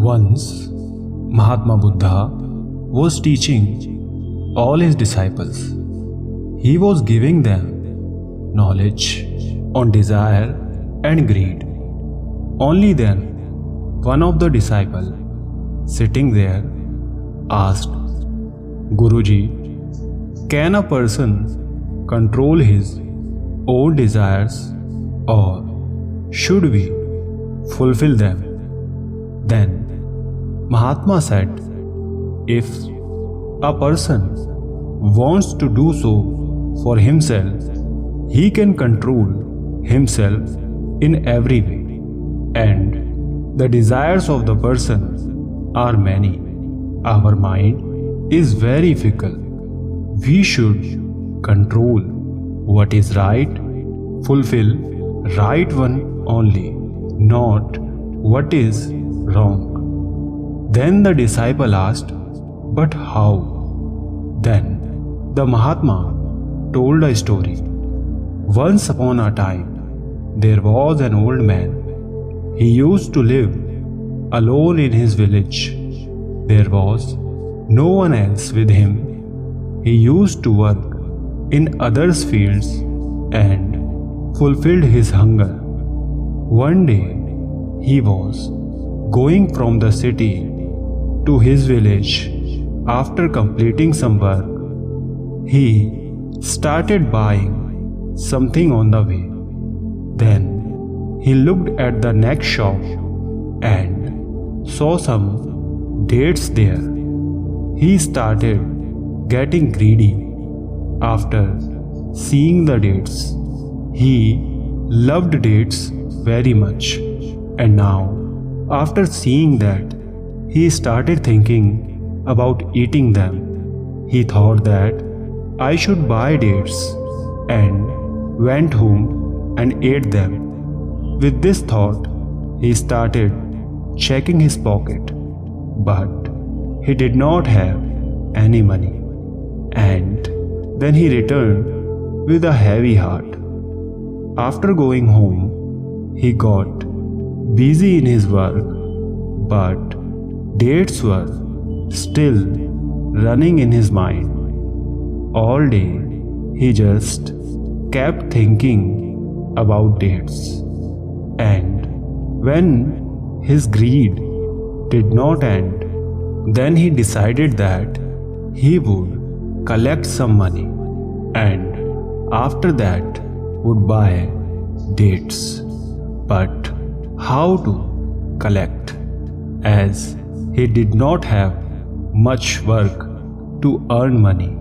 Once, Mahatma Buddha was teaching all his disciples. He was giving them knowledge on desire and greed. Only then, one of the disciples sitting there asked, Guruji, can a person control his own desires, or should we fulfill them? Then Mahatma said, if a person wants to do so for himself, he can control himself in every way. And the desires of the person are many. Our mind is very fickle. We should control what is right, fulfill right one only, not what is wrong. Then the disciple asked, but how? Then the Mahatma told a story. Once upon a time, there was an old man. He used to live alone in his village. There was no one else with him. He used to work in others' fields and fulfilled his hunger. One day, he was going from the city to his village. After completing some work, he started buying something on the way. Then he looked at the next shop and saw some dates there. He started getting greedy. After seeing the dates, he loved dates very much. And now, after seeing that, he started thinking about eating them. He thought that I should buy dates and went home and ate them. With this thought, he started checking his pocket, but he did not have any money. And then he returned with a heavy heart. After going home, he got busy in his work, but dates were still running in his mind. All day, he just kept thinking about dates. And when his greed did not end, then he decided that he would collect some money and after that would buy dates. But how to collect, as he did not have much work to earn money?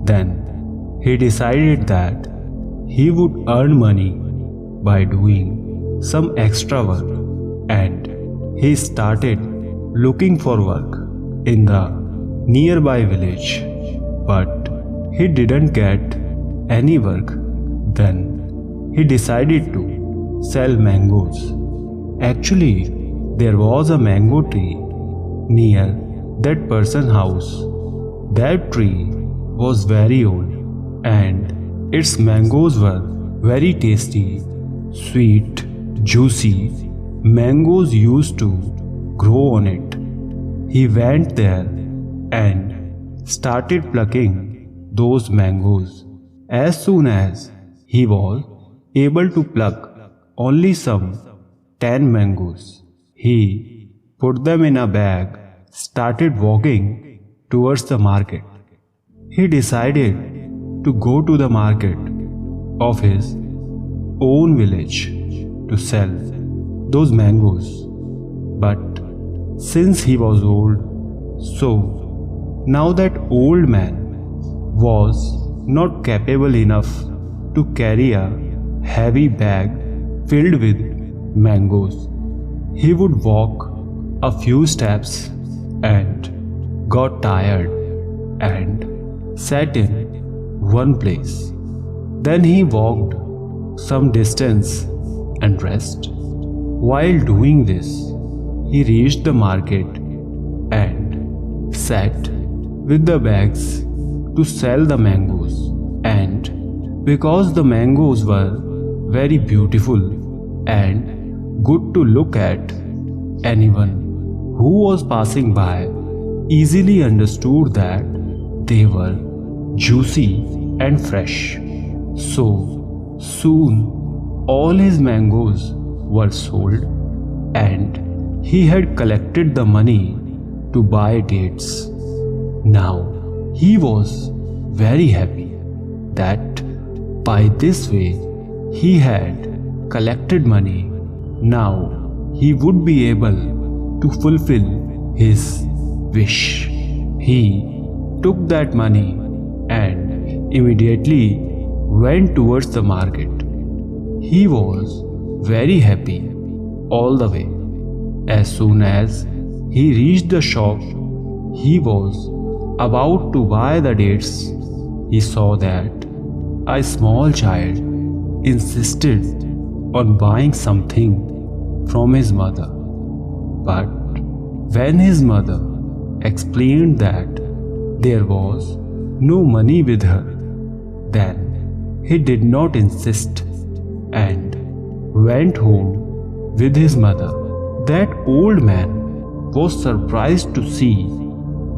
Then he decided that he would earn money by doing some extra work, and he started looking for work in the nearby village, but he didn't get any work. Then he decided to sell mangoes. Actually, there was a mango tree near that person's house. That tree was very old and its mangoes were very tasty, sweet, juicy. Mangoes used to grow on it. He went there and started plucking those mangoes. As soon as he was able to pluck only some 10 mangoes, he put them in a bag, started walking towards the market. He decided to go to the market of his own village to sell those mangoes. But since he was old, so now that old man was not capable enough to carry a heavy bag filled with mangoes. He would walk a few steps and got tired and sat in one place. Then he walked some distance and rest. While doing this, he reached the market and sat with the bags to sell the mangoes. And because the mangoes were very beautiful and good to look at, anyone who was passing by easily understood that they were juicy and fresh. So soon all his mangoes were sold, and he had collected the money to buy dates. Now he was very happy that by this way he had collected money. Now he would be able to fulfill his wish. He took that money and immediately went towards the market. He was very happy all the way. As soon as he reached the shop, he was about to buy the dates. He saw that a small child insisted on buying something from his mother. But when his mother explained that there was no money with her, then he did not insist and went home with his mother. That old man was surprised to see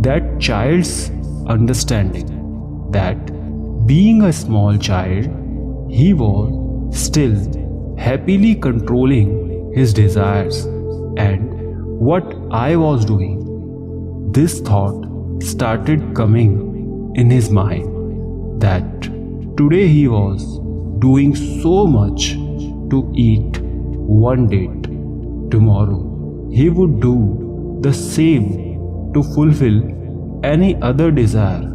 that child's understanding, that being a small child, he was still happily controlling his desires and what I was doing. This thought started coming in his mind that today he was doing so much to eat one date. Tomorrow he would do the same to fulfill any other desire.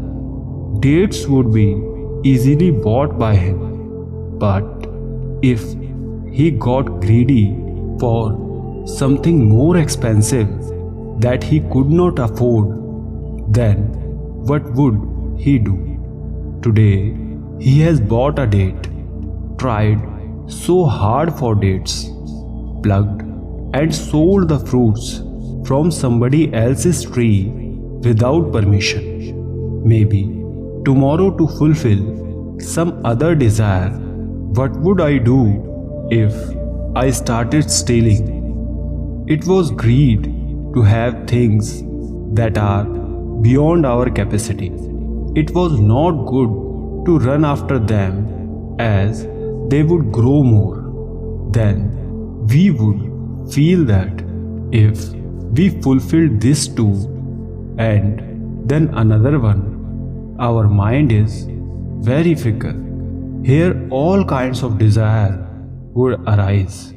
Dates would be easily bought by him. But if he got greedy for something more expensive that he could not afford, then what would he do? Today he has bought a date, tried so hard for dates, plucked and sold the fruits from somebody else's tree without permission. Maybe tomorrow to fulfill some other desire. What would I do if I started stealing? It was greed to have things that are beyond our capacity. It was not good to run after them, as they would grow more. Then we would feel that if we fulfilled this too and then another one, our mind is very fickle. Here all kinds of desire would arise,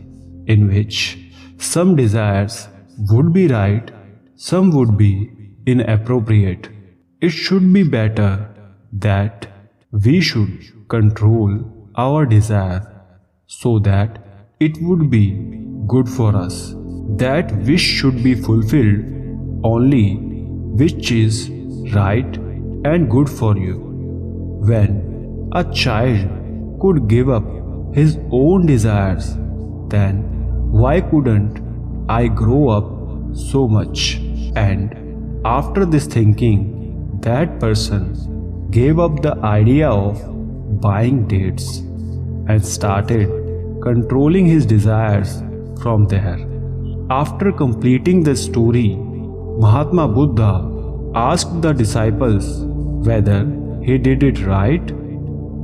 in which some desires would be right, some would be inappropriate. It should be better that we should control our desire so that it would be good for us. That wish should be fulfilled only which is right and good for you. When a child could give up his own desires, then why couldn't I grow up so much? And after this thinking, that person gave up the idea of buying dates and started controlling his desires from there. After completing the story, Mahatma Buddha asked the disciples whether he did it right.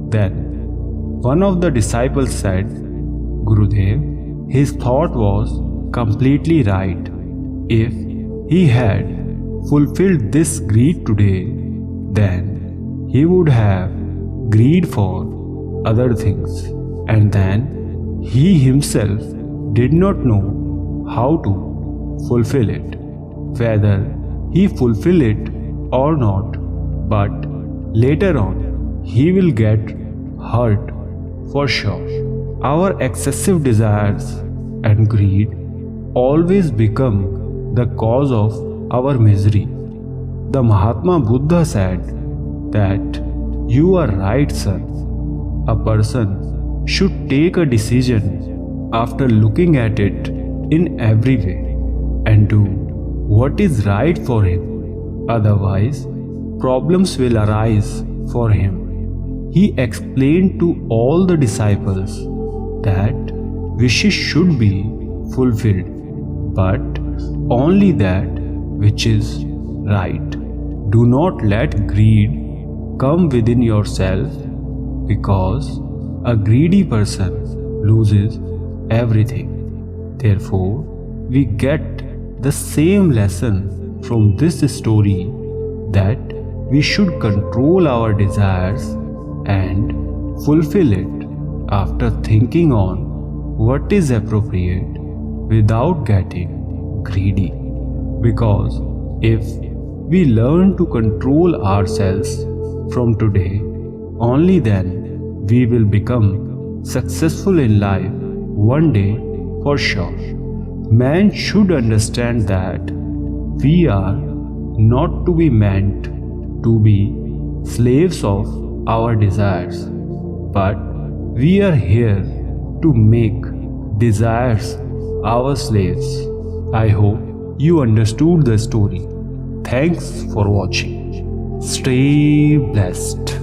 Then one of the disciples said, Gurudev, his thought was completely right. If he had fulfilled this greed today, then he would have greed for other things, and then he himself did not know how to fulfill it, whether he fulfill it or not, but later on he will get hurt for sure. Our excessive desires and greed always become the cause of our misery. The Mahatma Buddha said that you are right, son. A person should take a decision after looking at it in every way and do what is right for him. Otherwise, problems will arise for him. He explained to all the disciples that wishes should be fulfilled, but only that which is right. Do not let greed come within yourself, because a greedy person loses everything. Therefore, we get the same lesson from this story, that we should control our desires and fulfill it after thinking on what is appropriate without getting greedy. Because if we learn to control ourselves from today, only then we will become successful in life one day for sure. Man should understand that we are not to be meant to be slaves of our desires, but we are here to make desires our slaves. I hope you understood the story. Thanks for watching. Stay blessed.